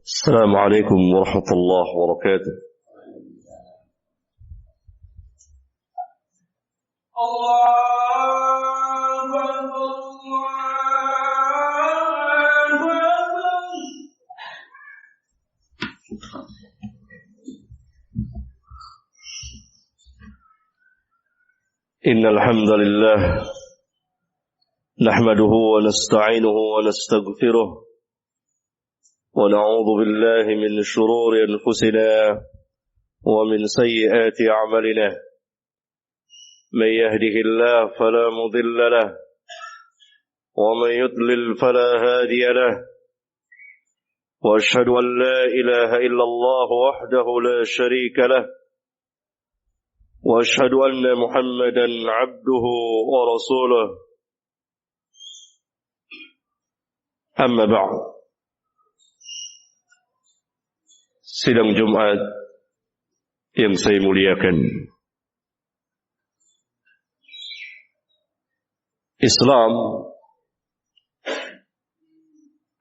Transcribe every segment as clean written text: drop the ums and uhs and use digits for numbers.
السلام عليكم ورحمة الله وبركاته. إن الحمد لله نحمده ونستعينه ونستغفره ونعوذ بالله من شرور أنفسنا ومن سيئات أعمالنا من يهده الله فلا مضل له ومن يضلل فلا هادي له وأشهد أن لا إله إلا الله وحده لا شريك له وأشهد أن محمدا عبده ورسوله أما بعد. Sidang Jumat yang saya muliakan, Islam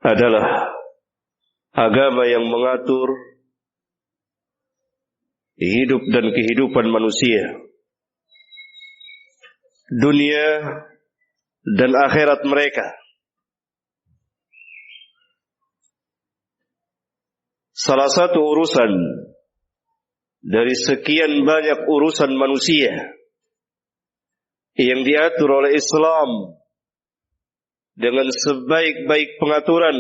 adalah agama yang mengatur hidup dan kehidupan manusia, dunia dan akhirat mereka. Salah satu urusan dari sekian banyak urusan manusia yang diatur oleh Islam dengan sebaik-baik pengaturan,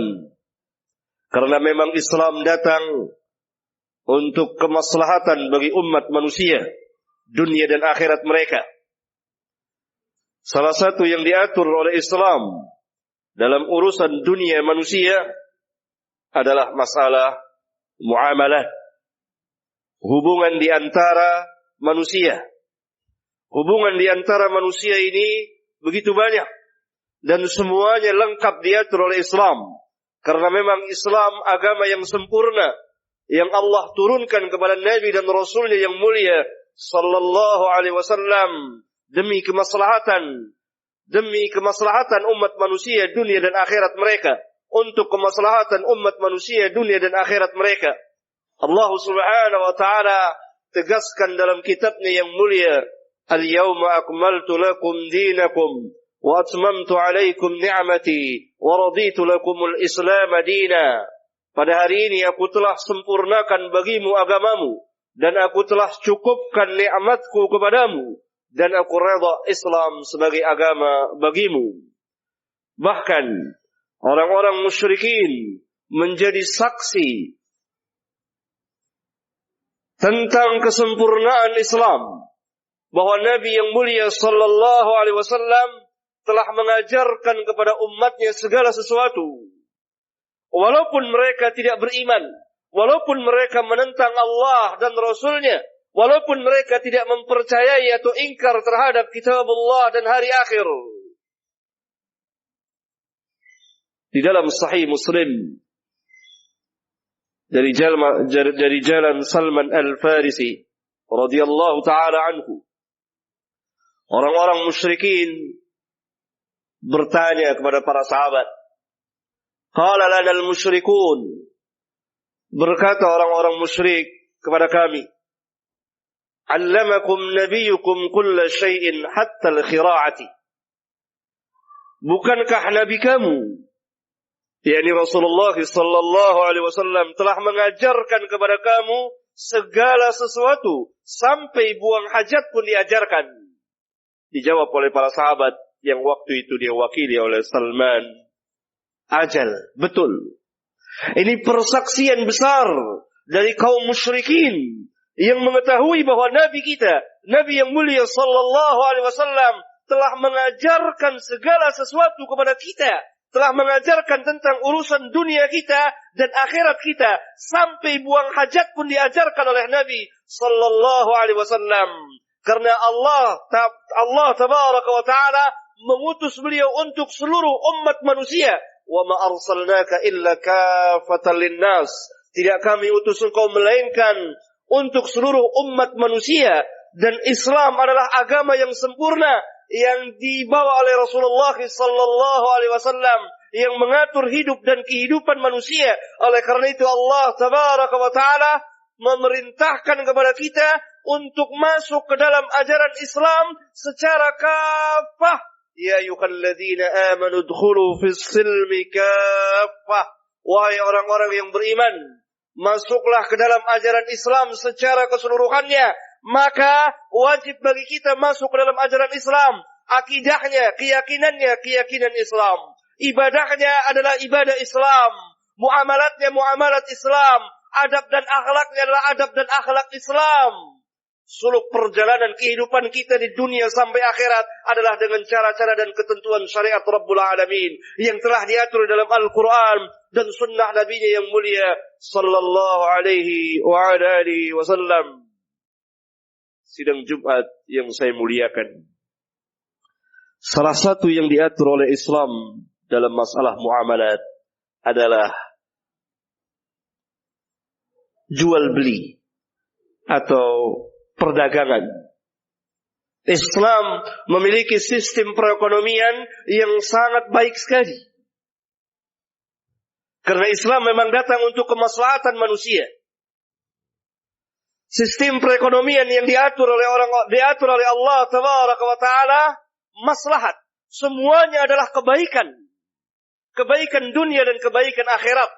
karena memang Islam datang untuk kemaslahatan bagi umat manusia, dunia dan akhirat mereka. Salah satu yang diatur oleh Islam dalam urusan dunia manusia adalah masalah muamalah, hubungan di antara manusia. Hubungan di antara manusia ini begitu banyak dan semuanya lengkap diatur oleh Islam, karena memang Islam agama yang sempurna yang Allah turunkan kepada Nabi dan Rasulnya yang mulia sallallahu alaihi wasallam demi kemaslahatan umat manusia dunia dan akhirat mereka. Untuk kemaslahatan umat manusia dunia dan akhirat mereka, Allah Subhanahu wa taala tegaskan dalam kitabnya yang mulia, "Al-yawma akmaltu lakum dinakum wa atmamtu 'alaikum ni'mati wa raditu lakumul Islam dina." Pada hari ini aku telah sempurnakan bagimu agamamu dan aku telah cukupkan nikmatku kepadamu dan aku redha Islam sebagai agama bagimu. Bahkan orang-orang musyrikin menjadi saksi tentang kesempurnaan Islam, bahwa Nabi yang mulia sallallahu alaihi wasallam telah mengajarkan kepada umatnya segala sesuatu. Walaupun mereka tidak beriman, walaupun mereka menentang Allah dan Rasulnya, walaupun mereka tidak mempercayai atau ingkar terhadap kitab Allah dan hari akhir. Di dalam Sahih Muslim dari jalan Salman Al-Farisi radhiyallahu taala anhu, orang-orang musyrikin bertanya kepada para sahabat, qala lana al-musyrikun, berkata orang-orang musyrik kepada kami, allamakum nabiyukum kulla syai'in hatta al-khira'ati, bukankah nabi kamu, yakni Rasulullah sallallahu alaihi wasallam, telah mengajarkan kepada kamu segala sesuatu sampai buang hajat pun diajarkan? Dijawab oleh para sahabat yang waktu itu diwakili oleh Salman, ajal, betul. Ini persaksian besar dari kaum musyrikin yang mengetahui bahwa Nabi kita, Nabi yang mulia sallallahu alaihi wasallam, telah mengajarkan segala sesuatu kepada kita, telah mengajarkan tentang urusan dunia kita dan akhirat kita, sampai buang hajat pun diajarkan oleh Nabi sallallahu alaihi wasallam. Karena Allah tabaraka wa taala mengutus beliau untuk seluruh umat manusia. Wa ma arsalnaka illa kafatan linnas, tidak kami utus engkau melainkan untuk seluruh umat manusia. Dan Islam adalah agama yang sempurna yang dibawa oleh Rasulullah sallallahu alaihi wasallam, yang mengatur hidup dan kehidupan manusia. Oleh karena itu Allah tabaraka wa ta'ala memerintahkan kepada kita untuk masuk ke dalam ajaran Islam secara kafah. Ya ayyuhalladzina amanu udkhulu fis silmi kafah. Wahai orang-orang yang beriman, masuklah ke dalam ajaran Islam secara keseluruhannya. Maka wajib bagi kita masuk ke dalam ajaran Islam. Akidahnya, keyakinannya, keyakinan Islam. Ibadahnya adalah ibadah Islam. Muamalatnya, muamalat Islam. Adab dan akhlaknya adalah adab dan akhlak Islam. Suluk perjalanan kehidupan kita di dunia sampai akhirat adalah dengan cara-cara dan ketentuan syariat Rabbul Alamin yang telah diatur dalam Al-Quran dan sunnah Nabi-Nya yang mulia sallallahu alaihi wa alihi wasallam. Sidang Jumat yang saya muliakan, salah satu yang diatur oleh Islam dalam masalah muamalat adalah jual beli atau perdagangan. Islam memiliki sistem perekonomian yang sangat baik sekali. Karena Islam memang datang untuk kemaslahatan manusia. Sistem perekonomian yang diatur oleh Allah tabaraka wa taala maslahat. Semuanya adalah kebaikan. Kebaikan dunia dan kebaikan akhirat.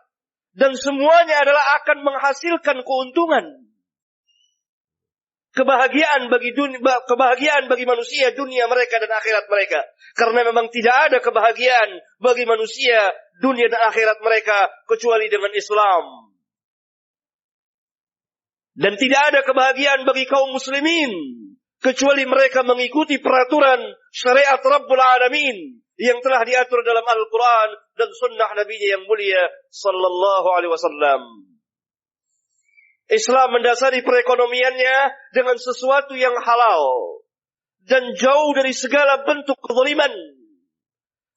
Dan semuanya adalah akan menghasilkan keuntungan. Kebahagiaan bagi manusia dunia mereka dan akhirat mereka. Karena memang tidak ada kebahagiaan bagi manusia dunia dan akhirat mereka kecuali dengan Islam. Dan tidak ada kebahagiaan bagi kaum muslimin kecuali mereka mengikuti peraturan syariat Rabbul Alamin yang telah diatur dalam Al-Quran dan sunnah Nabi-Nya yang mulia sallallahu alaihi wasallam. Islam mendasari perekonomiannya dengan sesuatu yang halal dan jauh dari segala bentuk kezaliman.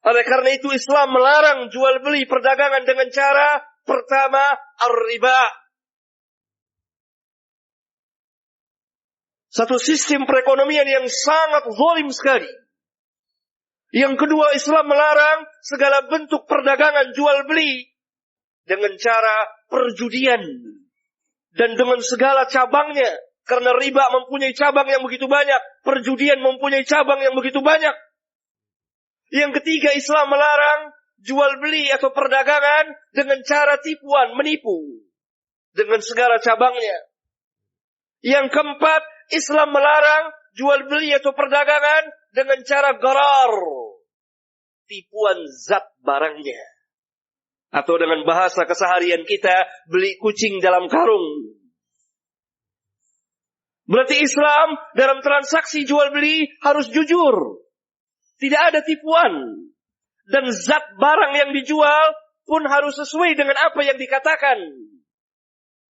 Oleh karena itu Islam melarang jual beli perdagangan dengan cara pertama ar-riba. Satu sistem perekonomian yang sangat zalim sekali. Yang kedua, Islam melarang segala bentuk perdagangan jual beli dengan cara perjudian. Dan dengan segala cabangnya. Karena riba mempunyai cabang yang begitu banyak. Perjudian mempunyai cabang yang begitu banyak. Yang ketiga, Islam melarang jual beli atau perdagangan dengan cara tipuan, menipu. Dengan segala cabangnya. Yang keempat, Islam melarang jual beli atau perdagangan dengan cara gharar. Tipuan zat barangnya. Atau dengan bahasa keseharian kita, beli kucing dalam karung. Berarti Islam dalam transaksi jual beli harus jujur. Tidak ada tipuan. Dan zat barang yang dijual pun harus sesuai dengan apa yang dikatakan.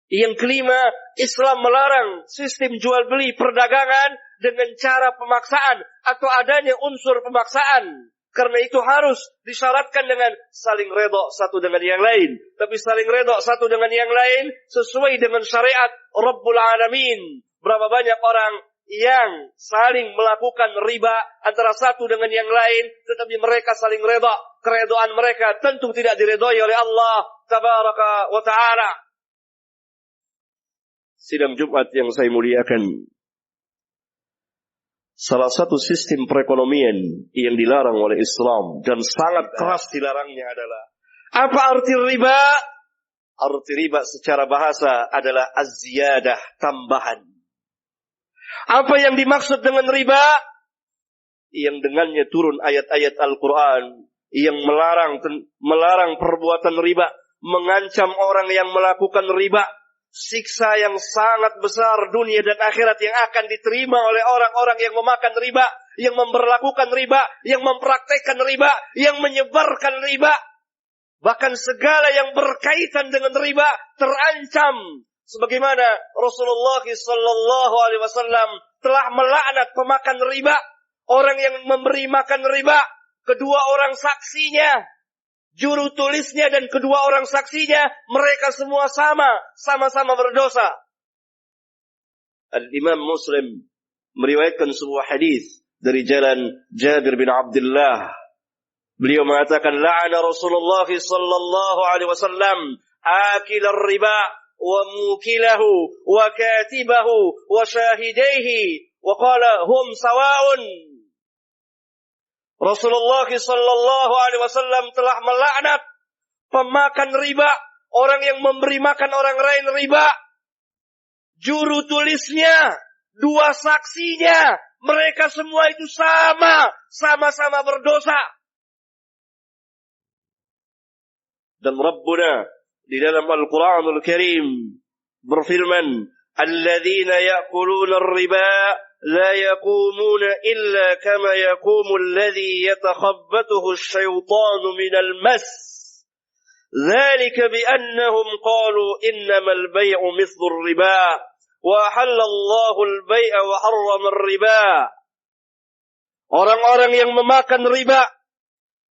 Yang kelima, Islam melarang sistem jual beli perdagangan dengan cara pemaksaan atau adanya unsur pemaksaan. Karena itu harus disyaratkan dengan saling redha satu dengan yang lain. Tapi saling redha satu dengan yang lain sesuai dengan syariat Rabbul Alamin. Berapa banyak orang yang saling melakukan riba antara satu dengan yang lain, tetapi mereka saling redha. Keredaan mereka tentu tidak diredai oleh Allah tabaraka wa ta'ala. Sidang Jumat yang saya muliakan, salah satu sistem perekonomian yang dilarang oleh Islam dan sangat keras dilarangnya adalah, apa arti riba? Arti riba secara bahasa adalah az-ziyadah, tambahan. Apa yang dimaksud dengan riba? Yang dengannya turun ayat-ayat Al-Quran yang melarang perbuatan riba, mengancam orang yang melakukan riba. Siksa yang sangat besar dunia dan akhirat yang akan diterima oleh orang-orang yang memakan riba, yang memperlakukan riba, yang mempraktekkan riba, yang menyebarkan riba. Bahkan segala yang berkaitan dengan riba terancam. Sebagaimana Rasulullah SAW telah melaknat pemakan riba, orang yang memberi makan riba, kedua orang saksinya, juru tulisnya dan kedua orang saksinya, mereka semua sama-sama berdosa. Al-Imam Muslim meriwayatkan sebuah hadis dari jalan Jabir bin Abdullah Beliau mengatakan, la'ana Rasulullah sallallahu alaihi wasallam akilar riba wa mukilahu wa katibahu wa syahidaihi wa qala hum sawa'un. Rasulullah sallallahu alaihi wasallam telah melaknat pemakan riba, orang yang memberi makan orang lain riba, juru tulisnya, dua saksinya, mereka semua itu sama-sama berdosa. Dan Rabbuna di dalam Al-Quranul Karim berfirman, alladzina ya'kuluna ar-riba la yaqumuna illa kama yaqumu alladhi yatakhabbathu asy-syaitanu minal mas. Dzalika bi annahum qalu innamal bay'u mithlu ar-riba wa halallahu al-bay'a wa harrama ar-riba. Orang-orang yang memakan riba,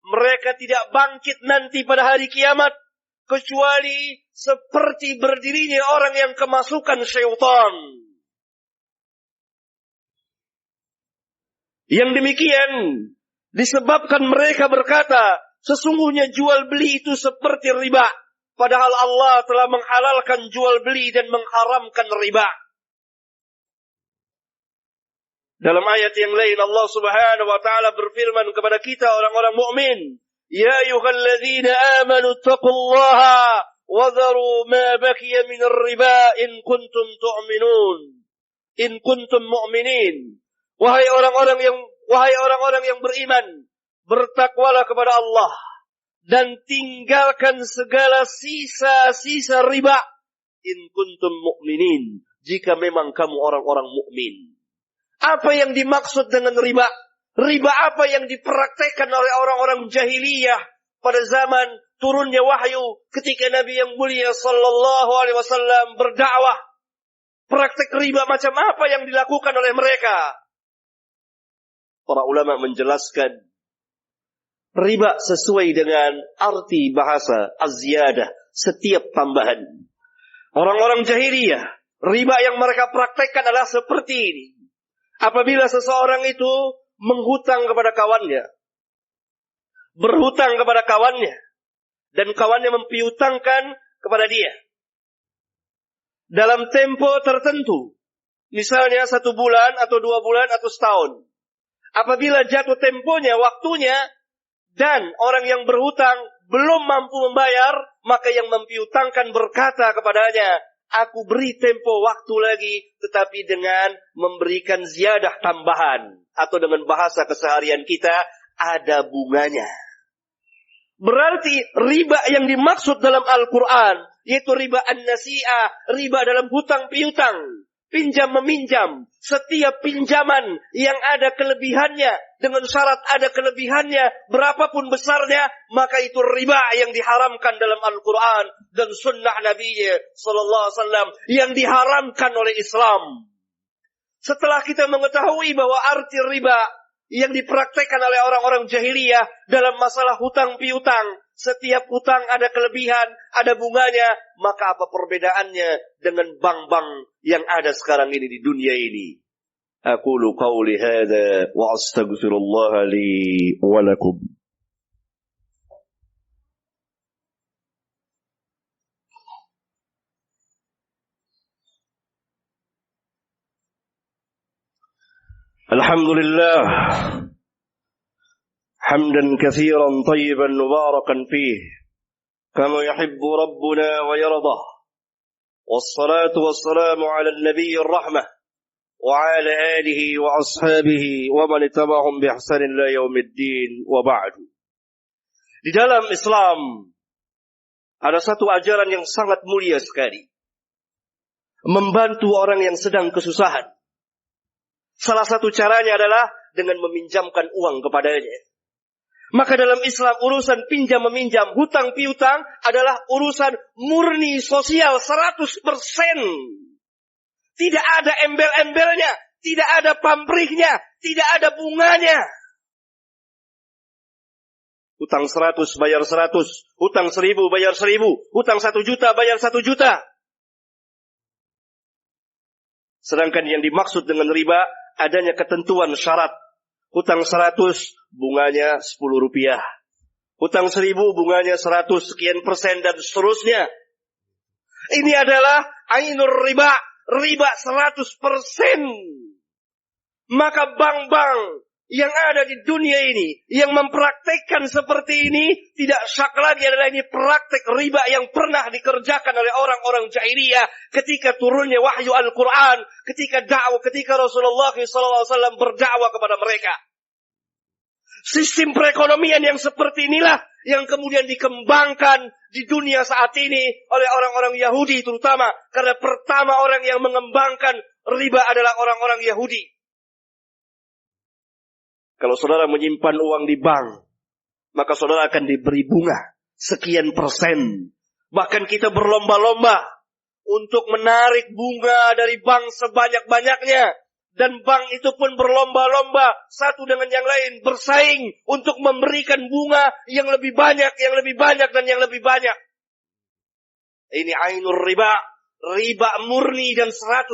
mereka tidak bangkit nanti pada hari kiamat kecuali seperti berdirinya orang yang kemasukan syaitan. Yang demikian disebabkan mereka berkata, sesungguhnya jual beli itu seperti riba, padahal Allah telah menghalalkan jual beli dan mengharamkan riba. Dalam ayat yang lain Allah Subhanahu wa taala berfirman kepada kita orang-orang mukmin, ya ayyuhalladzina amanu taqullaha wa dharu ma baqiya minir riba in kuntum tu'minun. In kuntum mu'minin. Wahai orang-orang yang beriman, bertakwalah kepada Allah dan tinggalkan segala sisa-sisa riba. In kuntum mu'minin, jika memang kamu orang-orang mukmin. Apa yang dimaksud dengan riba? Riba apa yang dipraktekkan oleh orang-orang jahiliyah pada zaman turunnya wahyu ketika Nabi yang mulia sallallahu alaihi wasallam berdakwah? Praktek riba macam apa yang dilakukan oleh mereka? Para ulama menjelaskan, riba sesuai dengan arti bahasa az-ziyadah, setiap tambahan. Orang-orang jahiliyah, riba yang mereka praktekkan adalah seperti ini. Apabila seseorang itu menghutang kepada kawannya, berhutang kepada kawannya, dan kawannya mempiutangkan kepada dia dalam tempo tertentu, misalnya 1 bulan atau 2 bulan atau setahun. Apabila jatuh temponya, waktunya, dan orang yang berhutang belum mampu membayar, maka yang mempiutangkan berkata kepadanya, aku beri tempo waktu lagi, tetapi dengan memberikan ziyadah tambahan. Atau dengan bahasa keseharian kita, ada bunganya. Berarti riba yang dimaksud dalam Al-Quran, yaitu riba an-nasi'ah, riba dalam hutang piutang, pinjam meminjam. Setiap pinjaman yang ada kelebihannya, dengan syarat ada kelebihannya, berapapun besarnya, maka itu riba yang diharamkan dalam Al-Quran dan sunnah Nabi sallallahu alaihi wasallam yang diharamkan oleh Islam. Setelah kita mengetahui bahwa arti riba yang dipraktekkan oleh orang-orang jahiliyah dalam masalah hutang piutang, setiap hutang ada kelebihan, ada bunganya, maka apa perbedaannya dengan bank-bank yang ada sekarang ini di dunia ini? Aqulu qawli hadha wa astaghfirullah li wa lakum. Alhamdulillah hamdan katsiran tayyiban mubarakan fihi kama yuhibbu rabbuna wa yardah. Wassalatu wassalamu ala an-nabiyyir rahmah wa ala alihi wa ashabihi wa man ittaba'ahum bi ihsanin ila yaumiddin wa ba'du. Di dalam Islam ada satu ajaran yang sangat mulia sekali, membantu orang yang sedang kesusahan. Salah satu caranya adalah dengan meminjamkan uang kepadanya. Maka dalam Islam urusan pinjam meminjam, hutang piutang adalah urusan murni sosial 100%. Tidak ada embel-embelnya, tidak ada pamrihnya, tidak ada bunganya. Hutang 100 bayar 100, hutang 1000 bayar 1000, hutang 1 juta bayar 1 juta. Sedangkan yang dimaksud dengan riba adanya ketentuan syarat. Hutang 100, bunganya 10 rupiah. Hutang 1.000 bunganya 100 sekian persen dan seterusnya. Ini adalah ainur riba, riba 100%. Maka bank-bank yang ada di dunia ini, yang mempraktekkan seperti ini, tidak syak lagi adalah ini praktek riba yang pernah dikerjakan oleh orang-orang jahiliyah ketika turunnya wahyu Al-Quran, ketika Rasulullah SAW berdakwah kepada mereka. Sistem perekonomian yang seperti inilah yang kemudian dikembangkan di dunia saat ini oleh orang-orang Yahudi terutama. Karena pertama orang yang mengembangkan riba adalah orang-orang Yahudi. Kalau saudara menyimpan uang di bank, maka saudara akan diberi bunga sekian persen. Bahkan kita berlomba-lomba untuk menarik bunga dari bank sebanyak-banyaknya. Dan bank itu pun berlomba-lomba satu dengan yang lain, bersaing untuk memberikan bunga yang lebih banyak, yang lebih banyak, dan yang lebih banyak. Ini ainur riba, riba murni dan 100%.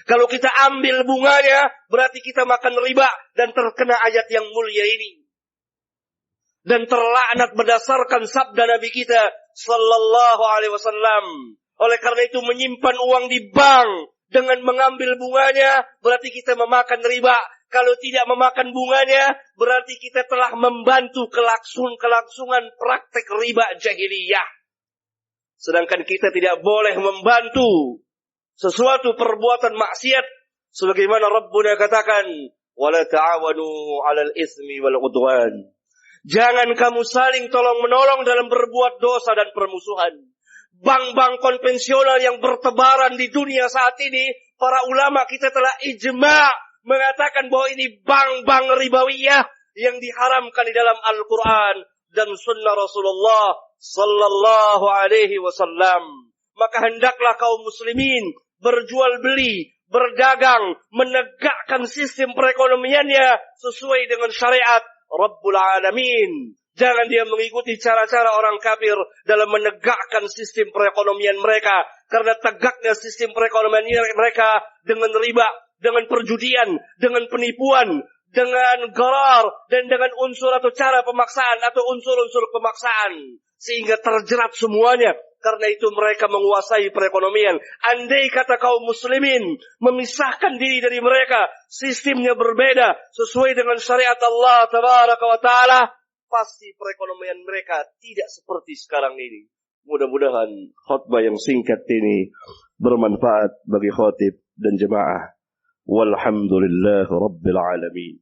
Kalau kita ambil bunganya, berarti kita makan riba dan terkena ayat yang mulia ini. Dan terlaknat berdasarkan sabda Nabi kita sallallahu alaihi wasallam. Oleh karena itu menyimpan uang di bank dengan mengambil bunganya, berarti kita memakan riba. Kalau tidak memakan bunganya, berarti kita telah membantu kelangsungan praktek riba jahiliyah. Sedangkan kita tidak boleh membantu sesuatu perbuatan maksiat. Sebagaimana Rabbuna katakan, وَلَا تَعَوَنُوا عَلَى الْإِثْمِ وَالْعُدْوَانِ. Jangan kamu saling tolong-menolong dalam berbuat dosa dan permusuhan. Bank-bank konvensional yang bertebaran di dunia saat ini, para ulama kita telah ijma' mengatakan bahwa ini bank-bank ribawiyah yang diharamkan di dalam Al-Quran dan sunnah Rasulullah sallallahu alaihi wasallam. Maka hendaklah kaum muslimin berjual beli, berdagang, menegakkan sistem perekonomiannya sesuai dengan syariat Rabbul Alamin. Jangan dia mengikuti cara-cara orang kafir dalam menegakkan sistem perekonomian mereka. Karena tegaknya sistem perekonomian mereka dengan riba, dengan perjudian, dengan penipuan, dengan gharar, dan dengan unsur atau cara pemaksaan atau unsur-unsur pemaksaan. Sehingga terjerat semuanya. Karena itu mereka menguasai perekonomian. Andai kata kaum muslimin memisahkan diri dari mereka, sistemnya berbeda sesuai dengan syariat Allah Tabaraka wa Ta'ala, pasti perekonomian mereka tidak seperti sekarang ini. Mudah-mudahan khutbah yang singkat ini bermanfaat bagi khatib dan jemaah. Walhamdulillah Rabbil Alamin.